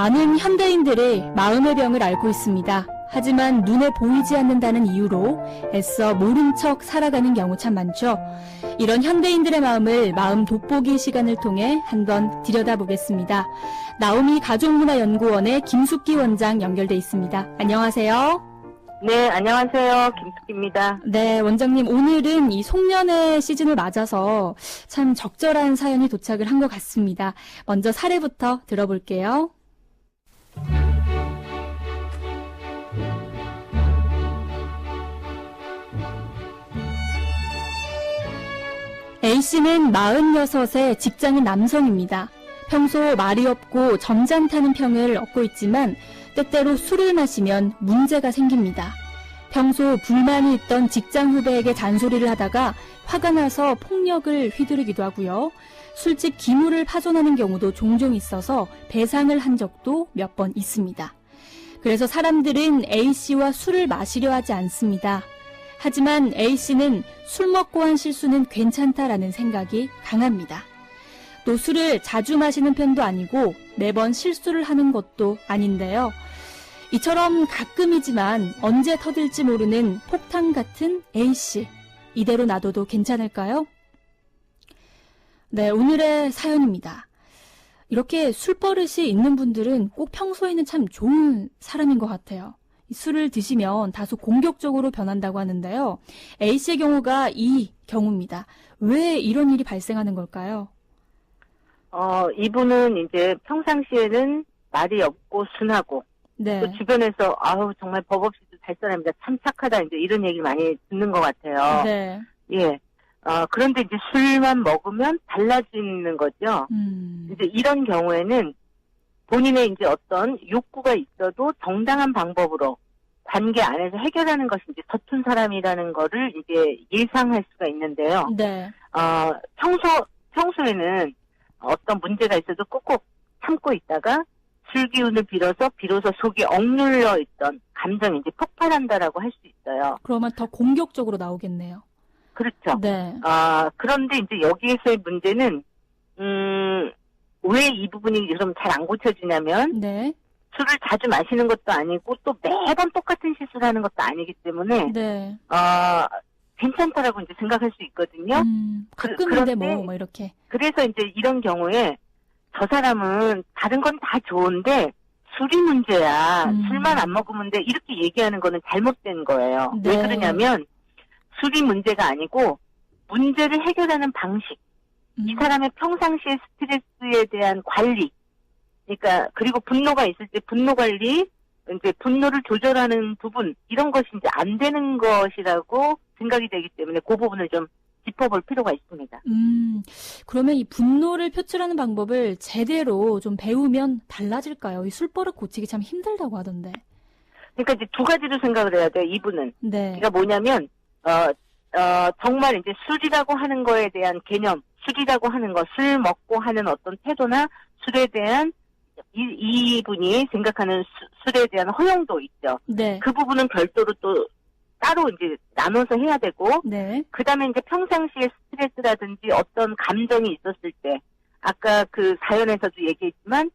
많은 현대인들이 마음의 병을 앓고 있습니다. 하지만 눈에 보이지 않는다는 이유로 애써 모른 척 살아가는 경우 참 많죠. 이런 현대인들의 마음을 마음 돋보기 시간을 통해 한번 들여다보겠습니다. 나오미 가족문화연구원의 김숙기 원장 연결돼 있습니다. 안녕하세요. 네, 안녕하세요. 김숙기입니다. 네, 원장님, 오늘은 이 송년회 시즌을 맞아서 참 적절한 사연이 도착을 한 것 같습니다. 먼저 사례부터 들어볼게요. A씨는 46의 직장인 남성입니다. 평소 말이 없고 점잖다는 평을 얻고 있지만 때때로 술을 마시면 문제가 생깁니다. 평소 불만이 있던 직장 후배에게 잔소리를 하다가 화가 나서 폭력을 휘두르기도 하고요. 술집 기물을 파손하는 경우도 종종 있어서 배상을 한 적도 몇 번 있습니다. 그래서 사람들은 A씨와 술을 마시려 하지 않습니다. 하지만 A씨는 술 먹고 한 실수는 괜찮다라는 생각이 강합니다. 또 술을 자주 마시는 편도 아니고 매번 실수를 하는 것도 아닌데요. 이처럼 가끔이지만 언제 터질지 모르는 폭탄 같은 A씨. 이대로 놔둬도 괜찮을까요? 네, 오늘의 사연입니다. 이렇게 술버릇이 있는 분들은 꼭 평소에는 참 좋은 사람인 것 같아요. 술을 드시면 다소 공격적으로 변한다고 하는데요. A씨의 경우가 이 경우입니다. 왜 이런 일이 발생하는 걸까요? 이분은 이제 평상시에는 말이 없고 순하고, 네. 또 주변에서, 정말 법 없이도 잘 사람이다, 참 착하다, 이제 이런 얘기를 많이 듣는 것 같아요. 네. 예. 그런데 이제 술만 먹으면 달라지는 거죠. 이제 이런 경우에는 본인의 이제 어떤 욕구가 있어도 정당한 방법으로 관계 안에서 해결하는 것이 이제 서툰 사람이라는 거를 이제 예상할 수가 있는데요. 네. 평소에는 어떤 문제가 있어도 꾹꾹 참고 있다가 술 기운을 빌어서 비로소 속이 억눌려 있던 감정이 이제 폭발한다라고 할 수 있어요. 그러면 더 공격적으로 나오겠네요. 그렇죠. 네. 그런데 이제 여기에서의 문제는, 왜 이 부분이 좀 잘 안 고쳐지냐면, 네. 술을 자주 마시는 것도 아니고, 또 매번 똑같은 실수를 하는 것도 아니기 때문에, 네. 괜찮다라고 이제 생각할 수 있거든요. 가끔인데 뭐 이렇게. 그래서 이제 이런 경우에, 저 사람은 다른 건 다 좋은데, 술이 문제야. 술만 안 먹으면 돼. 이렇게 얘기하는 거는 잘못된 거예요. 네. 왜 그러냐면, 술이 문제가 아니고, 문제를 해결하는 방식. 이 사람의 평상시의 스트레스에 대한 관리. 그러니까, 그리고 분노가 있을 때 분노 관리, 이제 분노를 조절하는 부분, 이런 것이 이제 안 되는 것이라고 생각이 되기 때문에 그 부분을 좀 짚어볼 필요가 있습니다. 그러면 이 분노를 표출하는 방법을 제대로 좀 배우면 달라질까요? 이 술버릇 고치기 참 힘들다고 하던데. 그러니까 이제 두 가지로 생각을 해야 돼요, 이분은. 네. 그러니까 뭐냐면, 정말 이제 술이라고 하는 거에 대한 개념, 술이라고 하는 거, 술 먹고 하는 어떤 태도나 술에 대한 이분이 생각하는 술에 대한 허용도 있죠. 네. 그 부분은 별도로 또 따로 이제 나눠서 해야 되고, 네. 그 다음에 이제 평상시에 스트레스라든지 어떤 감정이 있었을 때, 아까 그 사연에서도 얘기했지만,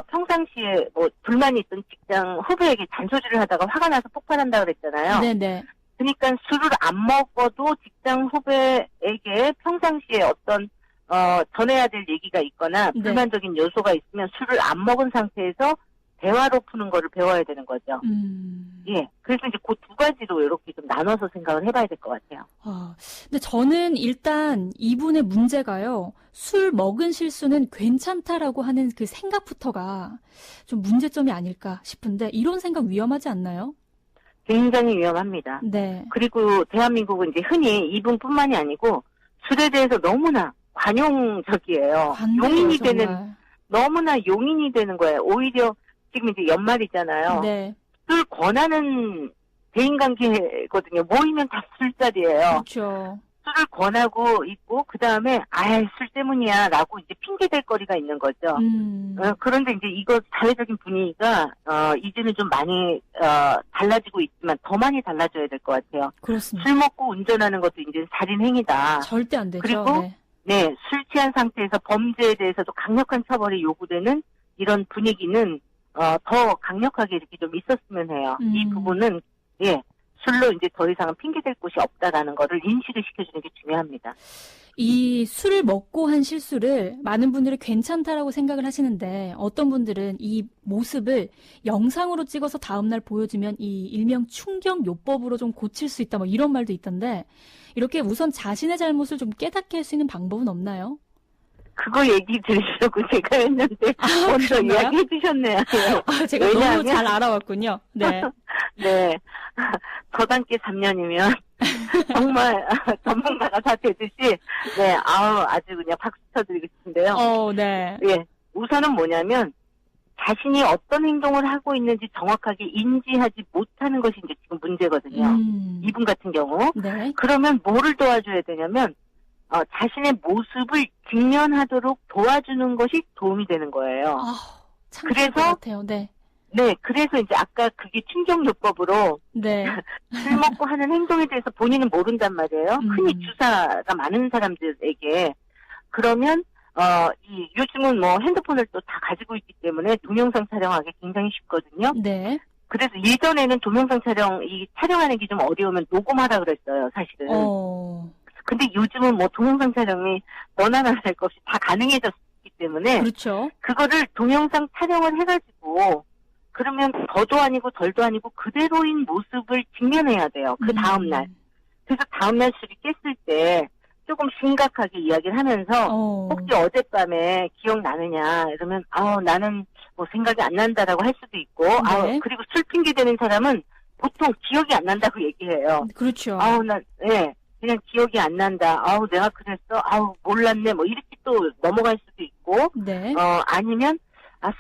평상시에 뭐 불만이 있던 직장 후배에게 잔소리를 하다가 화가 나서 폭발한다 그랬잖아요. 네네. 그러니까 술을 안 먹어도 직장 후배에게 평상시에 어떤 전해야 될 얘기가 있거나 네. 불만적인 요소가 있으면 술을 안 먹은 상태에서 대화로 푸는 거를 배워야 되는 거죠. 예. 그래서 이제 그 두 가지로 이렇게 좀 나눠서 생각을 해봐야 될 것 같아요. 근데 저는 일단 이분의 문제가요. 술 먹은 실수는 괜찮다라고 하는 그 생각부터가 좀 문제점이 아닐까 싶은데 이런 생각 위험하지 않나요? 굉장히 위험합니다. 네. 그리고 대한민국은 이제 흔히 이분뿐만이 아니고 술에 대해서 너무나 관용적이에요. 용인이 정말. 되는, 너무나 용인이 되는 거예요. 오히려 지금 이제 연말이잖아요. 네. 술 권하는 대인관계거든요. 모이면 다 술자리예요. 그렇죠. 술을 권하고 있고 그 다음에 술 때문이야 라고 이제 핑계댈 거리가 있는 거죠. 그런데 이제 이거 사회적인 분위기가 이제는 좀 많이 달라지고 있지만 더 많이 달라져야 될 것 같아요. 그렇습니다. 술 먹고 운전하는 것도 이제 살인 행위다. 절대 안 되죠. 그리고 네, 술 취한 상태에서 범죄에 대해서도 강력한 처벌이 요구되는 이런 분위기는 더 강력하게 이렇게 좀 있었으면 해요. 이 부분은, 예, 술로 이제 더 이상은 핑계댈 곳이 없다라는 거를 인식을 시켜주는 게 중요합니다. 이 술을 먹고 한 실수를 많은 분들이 괜찮다라고 생각을 하시는데 어떤 분들은 이 모습을 영상으로 찍어서 다음날 보여주면 이 일명 충격요법으로 좀 고칠 수 있다 뭐 이런 말도 있던데 이렇게 우선 자신의 잘못을 좀 깨닫게 할 수 있는 방법은 없나요? 그거 얘기 들으시려고 제가 했는데 먼저 그런가요? 이야기해 주셨네요. 제가 왜냐하면- 너무 잘 알아왔군요. 네. 네. 저단계 3년이면 정말 전문가가 다 되듯이 네, 아주 그냥 박수 쳐드리고 싶은데요. 네. 예. 우선은 뭐냐면 자신이 어떤 행동을 하고 있는지 정확하게 인지하지 못하는 것이 이제 지금 문제거든요. 이분 같은 경우. 네. 그러면 뭐를 도와줘야 되냐면 자신의 모습을 직면하도록 도와주는 것이 도움이 되는 거예요. 참 그럴 것 그래서- 같아요. 네. 네, 그래서 이제 아까 그게 충격요법으로 네. 술 먹고 하는 행동에 대해서 본인은 모른단 말이에요. 흔히 주사가 많은 사람들에게. 그러면 요즘은 뭐 핸드폰을 또 다 가지고 있기 때문에 동영상 촬영하기 굉장히 쉽거든요. 네. 그래서 예전에는 동영상 촬영하는 게 좀 어려우면 녹음하라 그랬어요, 사실은. 근데 요즘은 뭐 동영상 촬영이 너나 나나 할 것 없이 다 가능해졌기 때문에 그렇죠. 그거를 동영상 촬영을 해가지고 그러면 더도 아니고 덜도 아니고 그대로인 모습을 직면해야 돼요. 그 다음날. 그래서 다음날 술이 깼을 때 조금 심각하게 이야기를 하면서 혹시 어젯밤에 기억나느냐 이러면 나는 뭐 생각이 안 난다라고 할 수도 있고 네. 그리고 술 핑계 대는 사람은 보통 기억이 안 난다고 얘기해요. 그렇죠. 그냥 기억이 안 난다. 내가 그랬어. 몰랐네. 뭐 이렇게 또 넘어갈 수도 있고 네. 아니면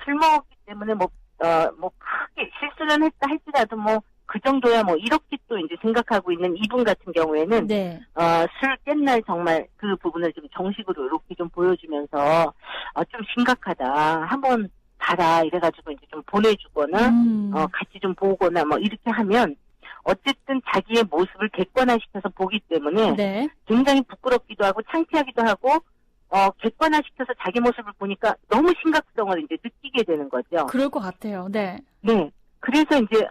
술 먹었기 때문에 뭐 크게 실수는 했다 할지라도 뭐 그 정도야 뭐 이렇게 또 이제 생각하고 있는 이분 같은 경우에는 네. 술 깬 날 정말 그 부분을 좀 정식으로 이렇게 좀 보여주면서 좀 심각하다. 한번 봐라 이래가지고 이제 좀 보내주거나 같이 좀 보거나 뭐 이렇게 하면 어쨌든 자기의 모습을 객관화시켜서 보기 때문에 네. 굉장히 부끄럽기도 하고 창피하기도 하고 객관화시켜서 자기 모습을 보니까 너무 심각성을 이제 느끼게 되는 거죠. 그럴 것 같아요. 네. 네. 그래서 이제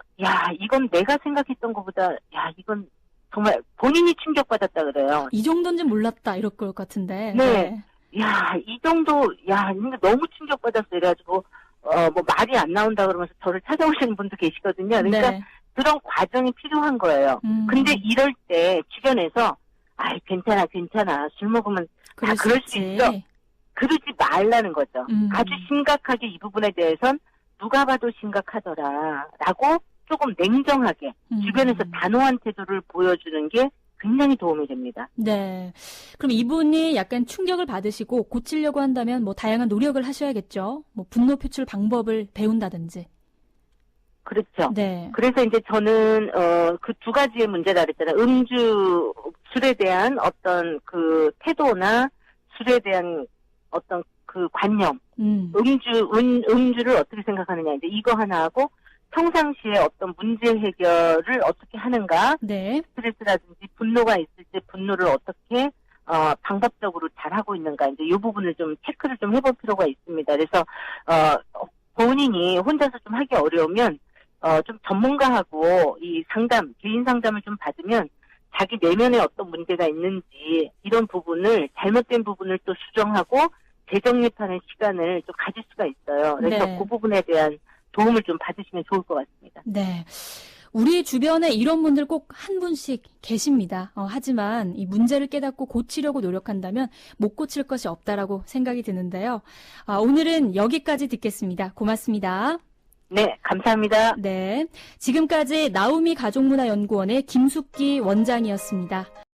이건 내가 생각했던 것보다 이건 정말 본인이 충격받았다 그래요. 이 정도인지 몰랐다 이럴 것 같은데. 네. 이 정도 근데 너무 충격받았어 이래가지고 뭐 말이 안 나온다 그러면서 저를 찾아오시는 분도 계시거든요. 그러니까 네. 그런 과정이 필요한 거예요. 근데 이럴 때 주변에서 괜찮아 술 먹으면 다 그럴 수 있어. 그러지 말라는 거죠. 아주 심각하게 이 부분에 대해선 누가 봐도 심각하더라라고 조금 냉정하게 주변에서 단호한 태도를 보여주는 게 굉장히 도움이 됩니다. 네. 그럼 이분이 약간 충격을 받으시고 고치려고 한다면 뭐 다양한 노력을 하셔야겠죠. 뭐 분노 표출 방법을 배운다든지. 그렇죠. 네. 그래서 이제 저는 그 두 가지의 문제가 그랬잖아요. 술에 대한 어떤 그 태도나 술에 대한 어떤 그 관념, 음주를 어떻게 생각하느냐 이제 이거 하나 하고 평상시에 어떤 문제 해결을 어떻게 하는가, 네. 스트레스라든지 분노가 있을 때 분노를 어떻게 방법적으로 잘 하고 있는가 이제 이 부분을 좀 체크를 좀 해볼 필요가 있습니다. 그래서 본인이 혼자서 좀 하기 어려우면 좀 전문가하고 이 개인 상담을 좀 받으면 자기 내면에 어떤 문제가 있는지 이런 부분을 잘못된 부분을 또 수정하고 재정립하는 시간을 좀 가질 수가 있어요. 그래서 네. 그 부분에 대한 도움을 좀 받으시면 좋을 것 같습니다. 네. 우리 주변에 이런 분들 꼭 한 분씩 계십니다. 하지만 이 문제를 깨닫고 고치려고 노력한다면 못 고칠 것이 없다라고 생각이 드는데요. 오늘은 여기까지 듣겠습니다. 고맙습니다. 네, 감사합니다. 네. 지금까지 나우미 가족문화연구원의 김숙기 원장이었습니다.